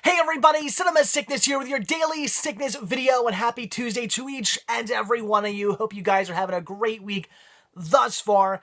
Hey everybody, Cinema Sickness here with your daily sickness video, and happy Tuesday to each and every one of you. Hope you guys are having a great week thus far.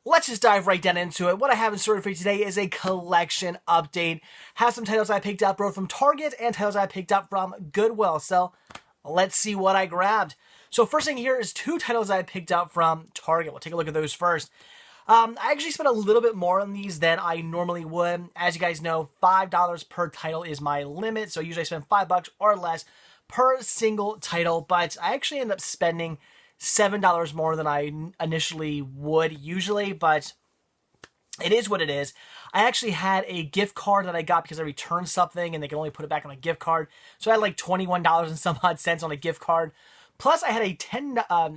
Let's just dive right down into it. What I have in store for you today is a collection update. Have some titles I picked up both from Target and titles I picked up from Goodwill. So let's see what I grabbed. So first thing here is two titles I picked up from Target. We'll take a look at those first. I actually spent a little bit more on these than I normally would. As you guys know, $5 per title is my limit, so usually I spend $5 or less per single title, but I actually end up spending $7 more than I initially would usually, but it is what it is. I actually had a gift card that I got because I returned something and they can only put it back on a gift card, so I had like $21 and some odd cents on a gift card. Plus, I had a I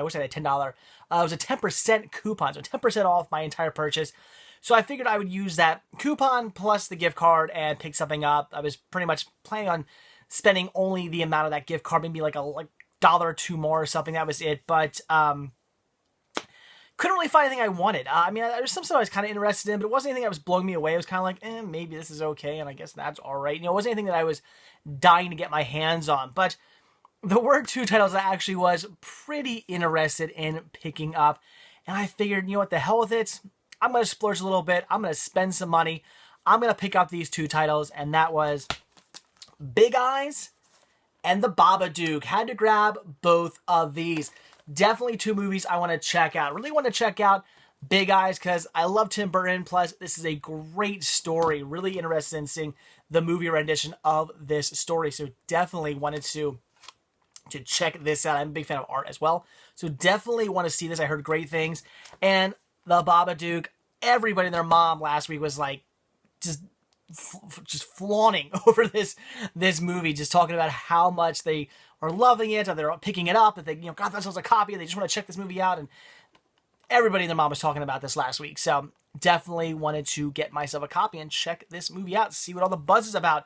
wish I had a $10. It was a 10% coupon, so 10% off my entire purchase. So I figured I would use that coupon plus the gift card and pick something up. I was pretty much planning on spending only the amount of that gift card, maybe like a dollar or two more or something. That was it. But couldn't really find anything I wanted. I mean, there was some stuff I was kind of interested in, but it wasn't anything that was blowing me away. It was kind of like, maybe this is okay, and I guess that's all right. You know, it wasn't anything that I was dying to get my hands on. But there were two titles that I actually was pretty interested in picking up. And I figured, you know what, the hell with it. I'm going to splurge a little bit. I'm going to spend some money. I'm going to pick up these two titles. And that was Big Eyes and The Babadook. Had to grab both of these. Definitely two movies I want to check out. Really want to check out Big Eyes because I love Tim Burton. Plus, this is a great story. Really interested in seeing the movie rendition of this story. So definitely wanted to check this out. I'm a big fan of art as well, so definitely want to see this. I heard great things. And The Babadook, everybody and their mom last week was like just flaunting over this movie, just talking about how much they are loving it, or they're picking it up, that they got themselves a copy, and they just want to check this movie out. And everybody and their mom was talking about this last week, so definitely wanted to get myself a copy and check this movie out, see what all the buzz is about.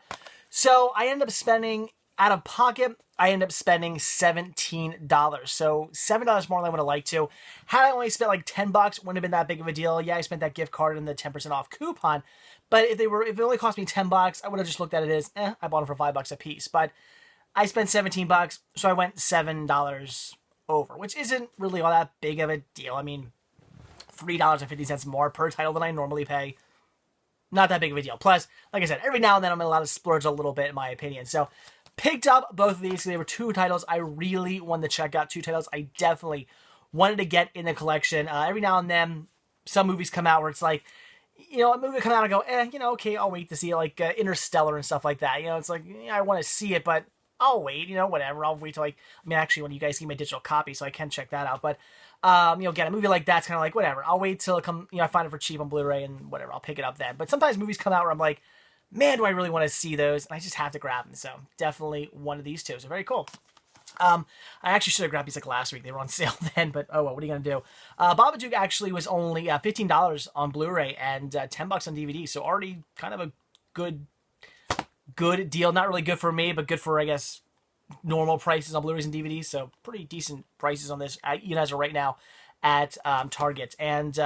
So I ended up spending, out of pocket, I ended up spending $17. So $7 more than I would have liked to. Had I only spent like $10, wouldn't have been that big of a deal. Yeah, I spent that gift card and the 10% off coupon. But if it only cost me $10, I would have just looked at it as, I bought them for $5 a piece. But I spent $17, so I went $7 over, which isn't really all that big of a deal. I mean, $3.50 more per title than I normally pay. Not that big of a deal. Plus, like I said, every now and then I'm allowed to splurge a little bit, in my opinion. So picked up both of these. They were two titles I really wanted to check out. Two titles I definitely wanted to get in the collection. Every now and then, some movies come out where it's like, a movie will come out and go, okay, I'll wait to see it, like Interstellar and stuff like that. It's like, I want to see it, but I'll wait, whatever. I'll wait till actually, when you guys give me a digital copy, so I can check that out. But, again, a movie like that's kind of like, whatever. I'll wait till it I find it for cheap on Blu-ray and whatever. I'll pick it up then. But sometimes movies come out where I'm like, man, do I really want to see those? And I just have to grab them. So definitely one of these two. So very cool. I actually should have grabbed these like last week. They were on sale then, but oh well, what are you going to do? Babadook actually was only $15 on Blu-ray and $10 on DVD. So already kind of a good deal. Not really good for me, but good for, I guess, normal prices on Blu-rays and DVDs. So pretty decent prices on this, as of right now at Target. And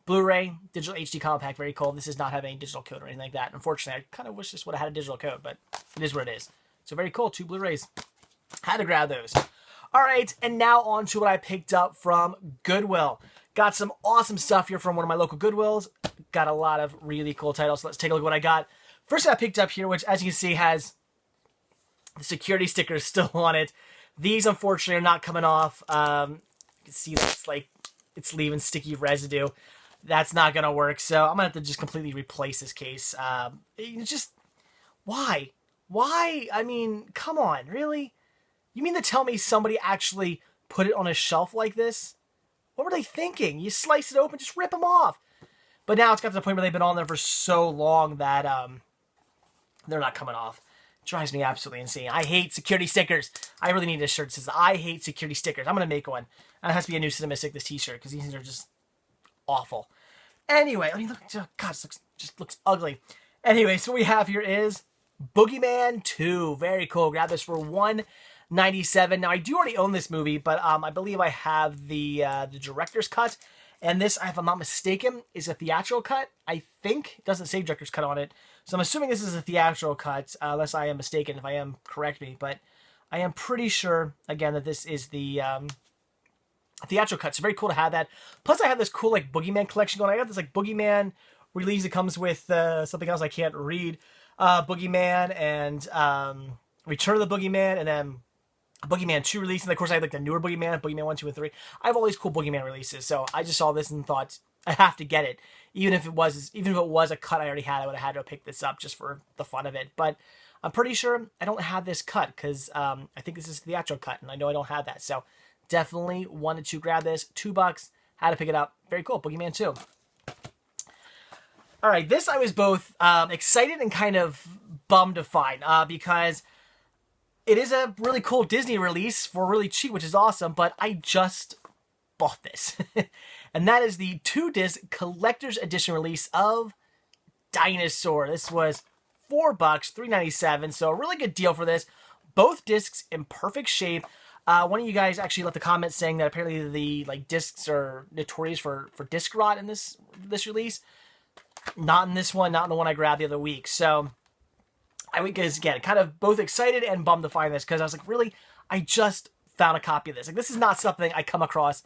Blu-ray, digital HD compact, very cool. This does not have any digital code or anything like that. Unfortunately, I kind of wish this would have had a digital code, but it is what it is. So very cool, two Blu-rays. Had to grab those. All right, and now on to what I picked up from Goodwill. Got some awesome stuff here from one of my local Goodwills. Got a lot of really cool titles. So let's take a look at what I got. First thing I picked up here, which as you can see has the security stickers still on it. These, unfortunately, are not coming off. You can see that's like it's leaving sticky residue. That's not going to work, so I'm going to have to just completely replace this case. Why? Why? I mean, come on, really? You mean to tell me somebody actually put it on a shelf like this? What were they thinking? You slice it open, just rip them off. But now it's got to the point where they've been on there for so long that they're not coming off. It drives me absolutely insane. I hate security stickers. I really need a shirt that says, I hate security stickers. I'm going to make one. And it has to be a new Cinema Sickness t-shirt, because these things are just awful. Anyway, I mean, look, God, this just looks ugly. Anyway, so what we have here is Boogeyman 2. Very cool. Grab this for $1.97. Now, I do already own this movie, but I believe I have the director's cut. And this, if I'm not mistaken, is a theatrical cut. I think it doesn't say director's cut on it. So I'm assuming this is a theatrical cut, unless I am mistaken. If I am, correct me. But I am pretty sure, again, that this is the theatrical cut. So very cool to have that. Plus, I have this cool like Boogeyman collection going. I got this like Boogeyman release. It comes with something else I can't read. Boogeyman and Return of the Boogeyman, and then Boogeyman 2 release. And of course, I have like the newer Boogeyman, Boogeyman 1, 2, and 3. I have all these cool Boogeyman releases. So I just saw this and thought I have to get it. Even if it was a cut I already had, I would have had to pick this up just for the fun of it. But I'm pretty sure I don't have this cut because I think this is the theatrical cut, and I know I don't have that. So definitely wanted to grab this. $2, had to pick it up. Very cool, Boogeyman 2. All right, this I was both excited and kind of bummed to find because it is a really cool Disney release for really cheap, which is awesome, but I just bought this. And that is the 2-disc collector's edition release of Dinosaur. This was $4, $3.97, so a really good deal for this. Both discs in perfect shape. One of you guys actually left a comment saying that apparently the discs are notorious for disc rot in this release. Not in this one, not in the one I grabbed the other week. So I was, again, kind of both excited and bummed to find this because I was like, really? I just found a copy of this. Like, this is not something I come across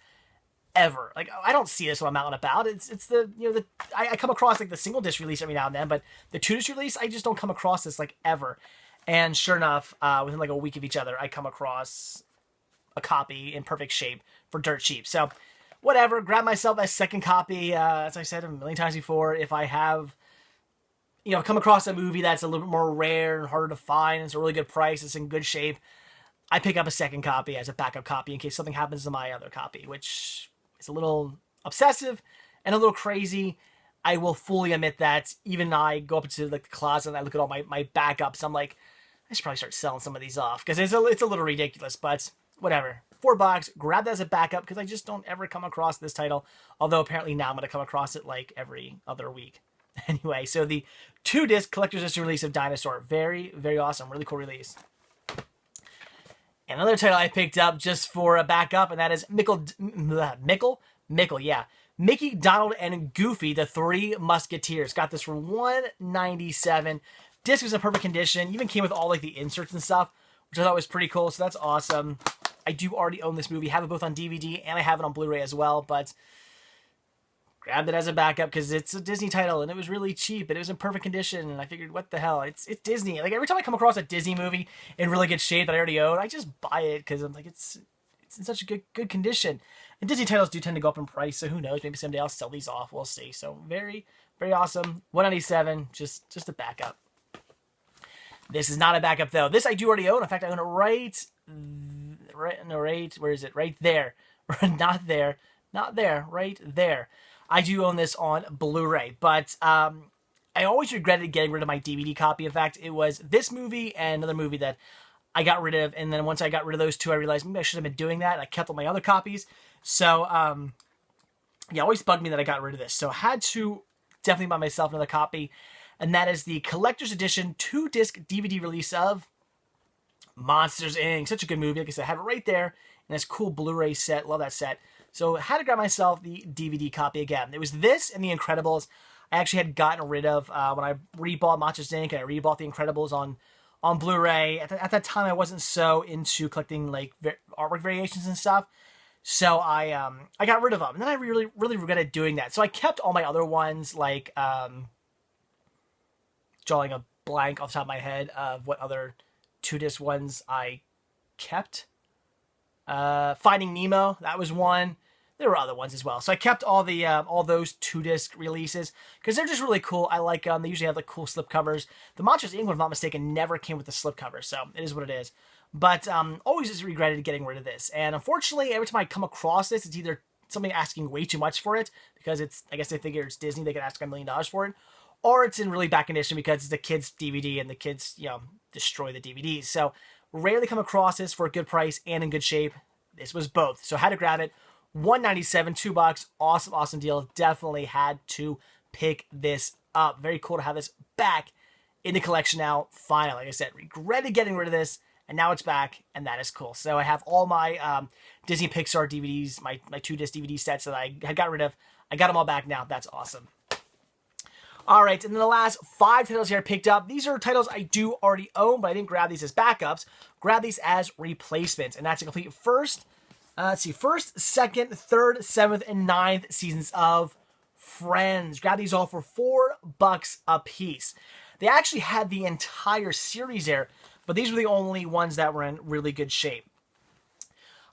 ever. Like, I don't see this when I'm out and about. It's I come across like the single disc release every now and then, but the 2-disc release, I just don't come across this like ever. And sure enough, within like a week of each other, I come across a copy in perfect shape for dirt cheap. So whatever, grab myself a second copy. As I said a million times before, if I have, come across a movie that's a little bit more rare and harder to find, it's a really good price, it's in good shape, I pick up a second copy as a backup copy in case something happens to my other copy, which is a little obsessive and a little crazy. I will fully admit that. Even I go up into like the closet and I look at all my backups. I'm like, I should probably start selling some of these off because it's a little ridiculous, but whatever. $4, grab that as a backup because I just don't ever come across this title. Although apparently now I'm going to come across it like every other week. Anyway, so the 2-disc collector's edition release of Dinosaur. Very, very awesome. Really cool release. Another title I picked up just for a backup, and that is Mickey, Donald, and Goofy, the Three Musketeers. Got this for $1.97. Disc was in perfect condition. Even came with all like the inserts and stuff, which I thought was pretty cool. So that's awesome. I do already own this movie. Have it both on DVD and I have it on Blu-ray as well. But grabbed it as a backup because it's a Disney title and it was really cheap and it was in perfect condition. And I figured, what the hell? It's Disney. Like every time I come across a Disney movie in really good shape that I already own, I just buy it because I'm like, it's in such a good condition. And Disney titles do tend to go up in price, so who knows? Maybe someday I'll sell these off. We'll see. So very, very awesome. $197, just a backup. This is not a backup though. This I do already own. In fact, I own it right. Where is it? Right there. Not there. Right there. I do own this on Blu-ray, but I always regretted getting rid of my DVD copy. In fact, it was this movie and another movie that I got rid of, and then once I got rid of those two, I realized maybe I should have been doing that. I kept all my other copies, so yeah, it always bugged me that I got rid of this. So I had to definitely buy myself another copy, and that is the collector's edition 2-disc DVD release of Monsters, Inc. Such a good movie. Like I said, I have it right there, and this cool Blu-ray set. Love that set. So I had to grab myself the DVD copy again. It was this and The Incredibles I actually had gotten rid of when I rebought Monsters, Inc. and I rebought The Incredibles on Blu-ray. At that time, I wasn't so into collecting like artwork variations and stuff. So I got rid of them. And then I really regretted doing that. So I kept all my other ones, like drawing a blank off the top of my head of what other 2-disc ones I kept. Finding Nemo, that was one. There were other ones as well. So I kept all those 2-disc releases because they're just really cool. I like them. They usually have like cool slipcovers. The Monsters, Inc., if I'm not mistaken, never came with the slipcover, so it is what it is. But always just regretted getting rid of this. And unfortunately, every time I come across this, it's either somebody asking way too much for it because I guess they figure it's Disney, they can ask $1 million for it, or it's in really bad condition because it's a kid's DVD and the kids, destroy the DVDs. So rarely come across this for a good price and in good shape. This was both, so I had to grab it. $1.97, $2, awesome deal. Definitely had to pick this up. Very cool to have this back in the collection now. Finally, like I said, regretted getting rid of this, and now it's back, and that is cool. So I have all my Disney Pixar DVDs, my 2-disc DVD sets that I had got rid of. I got them all back now. That's awesome. All right, and then the last 5 titles here I picked up. These are titles I do already own, but I didn't grab these as backups. Grab these as replacements, and that's to complete first, second, third, seventh, and ninth seasons of Friends. Grab these all for $4 a piece. They actually had the entire series there, but these were the only ones that were in really good shape.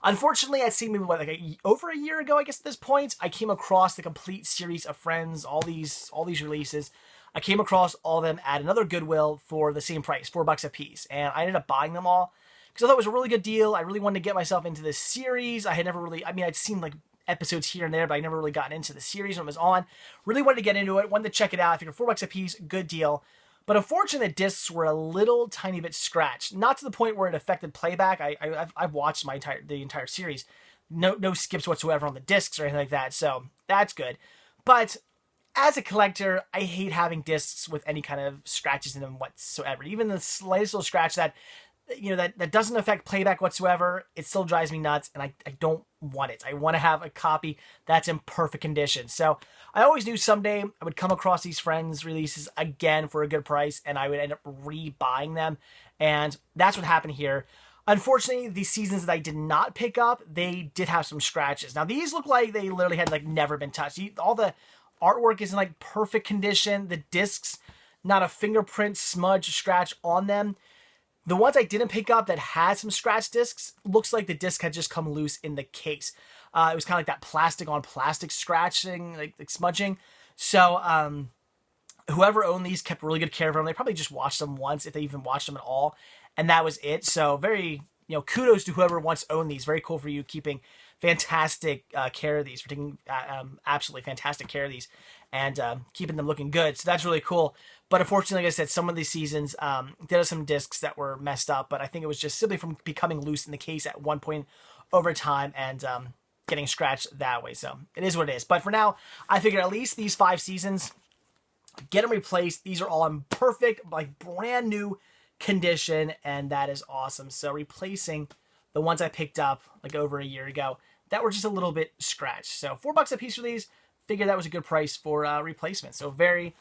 Unfortunately, I'd seen maybe over a year ago, I guess at this point, I came across the complete series of Friends, all these releases. I came across all of them at another Goodwill for the same price, $4 a piece, and I ended up buying them all because I thought it was a really good deal. I really wanted to get myself into this series. I had never really, I'd seen like episodes here and there, but I never really gotten into the series when it was on. Really wanted to get into it, wanted to check it out. I figured $4 a piece, good deal. But unfortunately, the discs were a little tiny bit scratched. Not to the point where it affected playback. I've watched the entire series. No skips whatsoever on the discs or anything like that. So that's good. But as a collector, I hate having discs with any kind of scratches in them whatsoever. Even the slightest little scratch that doesn't affect playback whatsoever, it still drives me nuts, and I don't want it. I want to have a copy that's in perfect condition. So I always knew someday I would come across these Friends releases again for a good price, and I would end up rebuying them, and that's what happened here. Unfortunately, the seasons that I did not pick up, they did have some scratches. Now, these look like they literally had never been touched. All the artwork is in perfect condition. The discs, not a fingerprint, smudge, scratch on them. The ones I didn't pick up that had some scratch discs, looks like the disc had just come loose in the case. It was kind of like that plastic on plastic scratching, like smudging. So whoever owned these kept really good care of them. They probably just watched them once, if they even watched them at all, and that was it. So very, kudos to whoever once owned these. Very cool for you keeping fantastic care of these, for taking absolutely fantastic care of these, and keeping them looking good. So that's really cool. But unfortunately, like I said, some of these seasons did have some discs that were messed up, but I think it was just simply from becoming loose in the case at one point over time and getting scratched that way. So it is what it is. But for now, I figured at least these 5 seasons, get them replaced. These are all in perfect, brand new condition, and that is awesome. So replacing the ones I picked up over a year ago that were just a little bit scratched. So $4 a piece for these. Figured that was a good price for replacement. So very,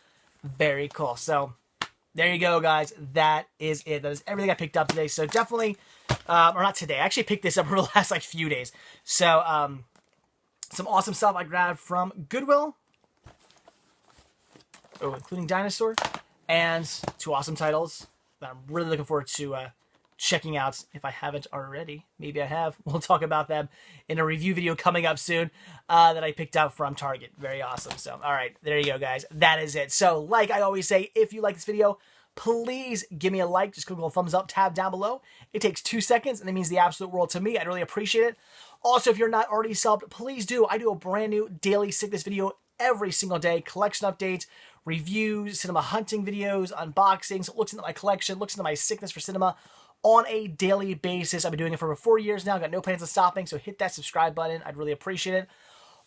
very cool. So there you go, guys. That is it. That is everything I picked up today. So definitely, or not today. I actually picked this up over the last few days. So some awesome stuff I grabbed from Goodwill. Oh, including Dinosaur. And 2 awesome titles that I'm really looking forward to checking out if I haven't already. Maybe I have. We'll talk about them in a review video coming up soon that I picked up from Target. Very awesome. So, all right, there you go, guys. That is it. So, like I always say, if you like this video, please give me a like. Just click the little thumbs up tab down below. It takes 2 seconds, and it means the absolute world to me. I'd really appreciate it. Also, if you're not already subbed, please do. I do a brand new daily sickness video every single day. Collection updates, reviews, cinema hunting videos, unboxings, looks into my collection, looks into my sickness for cinema on a daily basis. I've been doing it for over 4 years now. Got no plans of stopping, so hit that subscribe button. I'd really appreciate it.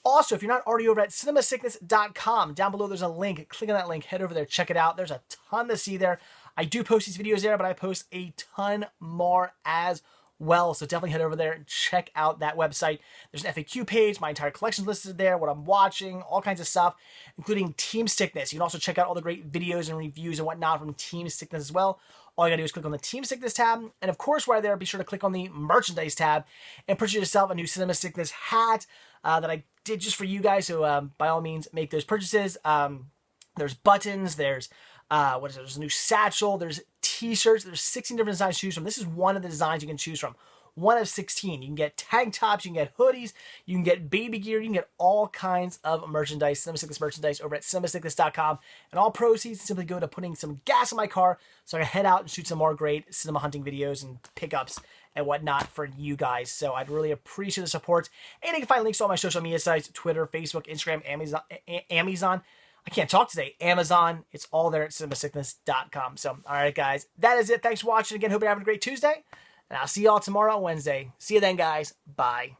Also, if you're not already over at cinemasickness.com, down below there's a link. Click on that link, head over there, check it out. There's a ton to see there. I do post these videos there, but I post a ton more as well. So definitely head over there and check out that website. There's an FAQ page. My entire collection listed there, what I'm watching, all kinds of stuff, including Team Sickness. You can also check out all the great videos and reviews and whatnot from Team Sickness as well. All you gotta do is click on the Team Sickness tab. And of course, while there, be sure to click on the merchandise tab and purchase yourself a new Cinema Sickness hat that I did just for you guys. So by all means, make those purchases. There's buttons, there's there's a new satchel, there's t-shirts, there's 16 different designs to choose from. This is one of the designs you can choose from. One of 16. You can get tank tops, you can get hoodies, you can get baby gear, you can get all kinds of merchandise, Cinema Sickness merchandise over at cinemasickness.com. And all proceeds simply go to putting some gas in my car so I can head out and shoot some more great cinema hunting videos and pickups and whatnot for you guys. So I'd really appreciate the support. And you can find links to all my social media sites, Twitter, Facebook, Instagram, Amazon. I can't talk today. Amazon. It's all there at cinemasickness.com. So, all right, guys. That is it. Thanks for watching. Again, hope you're having a great Tuesday. And I'll see y'all tomorrow, Wednesday. See you then, guys. Bye.